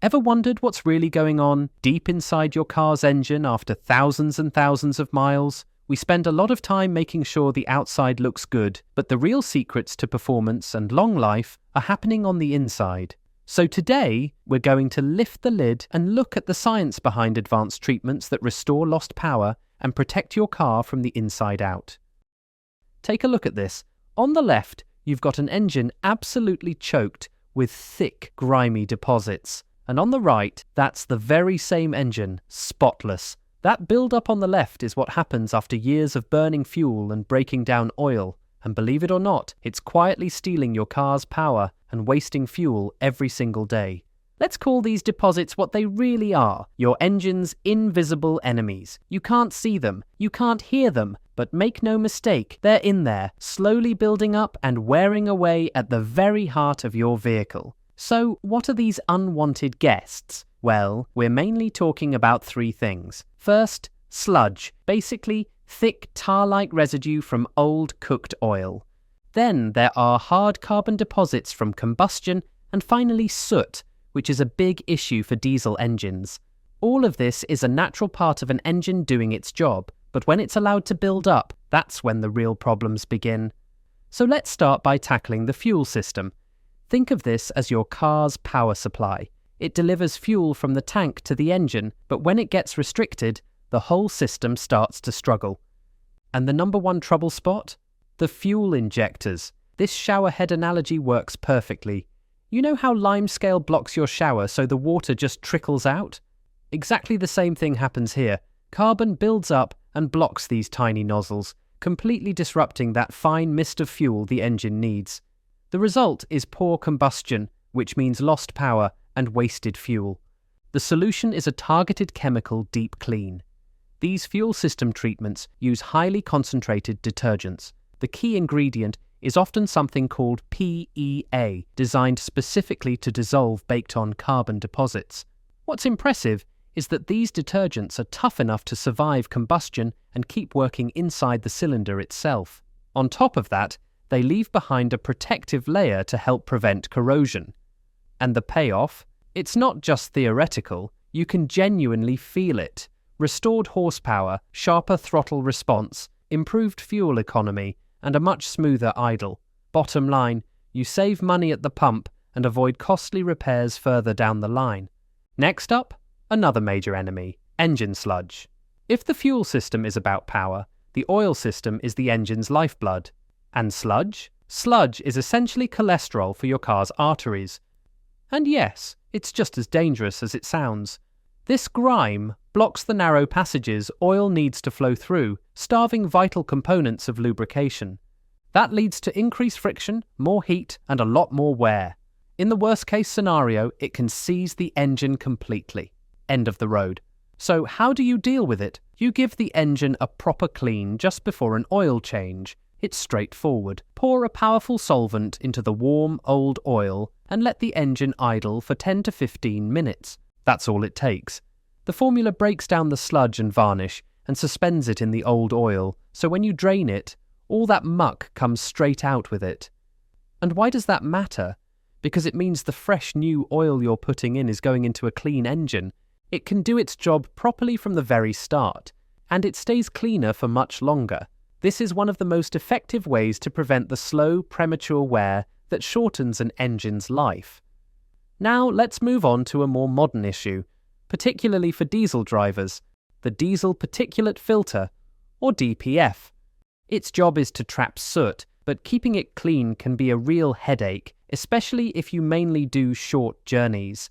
Ever wondered what's really going on deep inside your car's engine after thousands and thousands of miles? We spend a lot of time making sure the outside looks good, but the real secrets to performance and long life are happening on the inside. So today, we're going to lift the lid and look at the science behind advanced treatments that restore lost power and protect your car from the inside out. Take a look at this. On the left, you've got an engine absolutely choked with thick, grimy deposits. And on the right, that's the very same engine, spotless. That build-up on the left is what happens after years of burning fuel and breaking down oil. And believe it or not, it's quietly stealing your car's power and wasting fuel every single day. Let's call these deposits what they really are, your engine's invisible enemies. You can't see them, you can't hear them, but make no mistake, they're in there, slowly building up and wearing away at the very heart of your vehicle. So, what are these unwanted guests? Well, we're mainly talking about three things. First, sludge, basically thick tar-like residue from old cooked oil. Then there are hard carbon deposits from combustion, and finally soot, which is a big issue for diesel engines. All of this is a natural part of an engine doing its job, but when it's allowed to build up, that's when the real problems begin. So let's start by tackling the fuel system. Think of this as your car's power supply. It delivers fuel from the tank to the engine, but when it gets restricted, the whole system starts to struggle. And the number one trouble spot? The fuel injectors. This shower head analogy works perfectly. You know how limescale blocks your shower so the water just trickles out? Exactly the same thing happens here. Carbon builds up and blocks these tiny nozzles, completely disrupting that fine mist of fuel the engine needs. The result is poor combustion, which means lost power and wasted fuel. The solution is a targeted chemical deep clean. These fuel system treatments use highly concentrated detergents. The key ingredient is often something called PEA, designed specifically to dissolve baked-on carbon deposits. What's impressive is that these detergents are tough enough to survive combustion and keep working inside the cylinder itself. On top of that, they leave behind a protective layer to help prevent corrosion. And the payoff? It's not just theoretical, you can genuinely feel it. Restored horsepower, sharper throttle response, improved fuel economy, and a much smoother idle. Bottom line, you save money at the pump and avoid costly repairs further down the line. Next up, another major enemy, engine sludge. If the fuel system is about power, the oil system is the engine's lifeblood. And sludge? Sludge is essentially cholesterol for your car's arteries. And yes, it's just as dangerous as it sounds. This grime blocks the narrow passages oil needs to flow through, starving vital components of lubrication. That leads to increased friction, more heat, and a lot more wear. In the worst-case scenario, it can seize the engine completely. End of the road. So how do you deal with it? You give the engine a proper clean just before an oil change. It's straightforward. Pour a powerful solvent into the warm, old oil and let the engine idle for 10 to 15 minutes. That's all it takes. The formula breaks down the sludge and varnish and suspends it in the old oil, so when you drain it, all that muck comes straight out with it. And why does that matter? Because it means the fresh new oil you're putting in is going into a clean engine. It can do its job properly from the very start, and it stays cleaner for much longer. This is one of the most effective ways to prevent the slow, premature wear that shortens an engine's life. Now let's move on to a more modern issue, particularly for diesel drivers, the diesel particulate filter, or DPF. Its job is to trap soot, but keeping it clean can be a real headache, especially if you mainly do short journeys.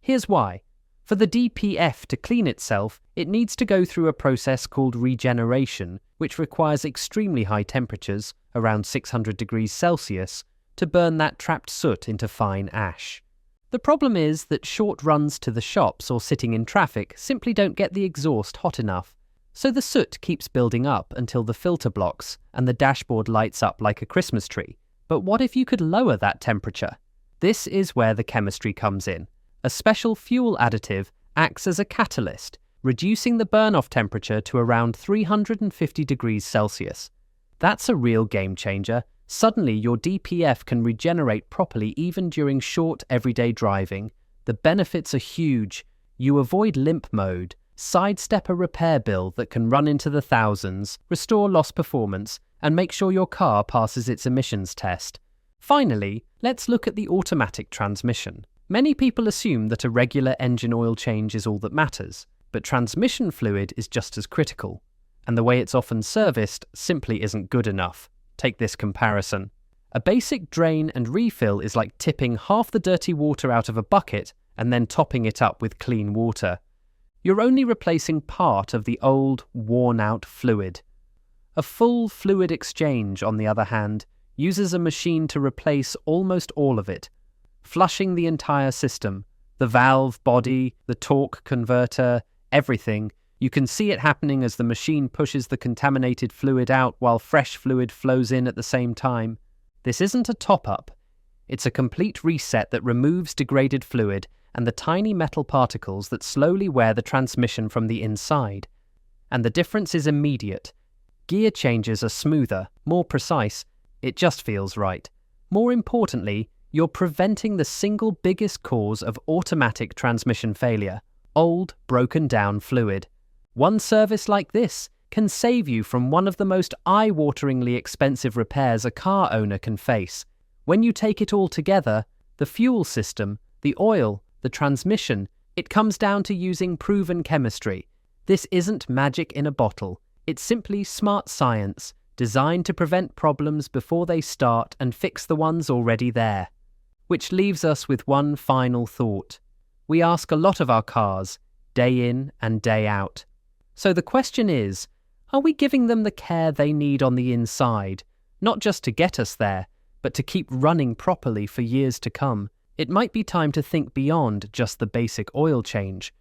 Here's why. For the DPF to clean itself, it needs to go through a process called regeneration, which requires extremely high temperatures, around 600 degrees Celsius, to burn that trapped soot into fine ash. The problem is that short runs to the shops or sitting in traffic simply don't get the exhaust hot enough. So the soot keeps building up until the filter blocks and the dashboard lights up like a Christmas tree. But what if you could lower that temperature? This is where the chemistry comes in. A special fuel additive acts as a catalyst, reducing the burn-off temperature to around 350 degrees Celsius. That's a real game changer. Suddenly, your DPF can regenerate properly even during short everyday driving. The benefits are huge. You avoid limp mode, sidestep a repair bill that can run into the thousands, restore lost performance, and make sure your car passes its emissions test. Finally, let's look at the automatic transmission. Many people assume that a regular engine oil change is all that matters, but transmission fluid is just as critical, and the way it's often serviced simply isn't good enough. Take this comparison. A basic drain and refill is like tipping half the dirty water out of a bucket and then topping it up with clean water. You're only replacing part of the old, worn-out fluid. A full fluid exchange, on the other hand, uses a machine to replace almost all of it, flushing the entire system, the valve, body, the torque converter, everything. You can see it happening as the machine pushes the contaminated fluid out while fresh fluid flows in at the same time. This isn't a top-up. It's a complete reset that removes degraded fluid and the tiny metal particles that slowly wear the transmission from the inside. And the difference is immediate. Gear changes are smoother, more precise. It just feels right. More importantly, you're preventing the single biggest cause of automatic transmission failure: old, broken-down fluid. One service like this can save you from one of the most eye-wateringly expensive repairs a car owner can face. When you take it all together, the fuel system, the oil, the transmission, it comes down to using proven chemistry. This isn't magic in a bottle. It's simply smart science, designed to prevent problems before they start and fix the ones already there. Which leaves us with one final thought. We ask a lot of our cars, day in and day out. So the question is, are we giving them the care they need on the inside, not just to get us there, but to keep running properly for years to come? It might be time to think beyond just the basic oil change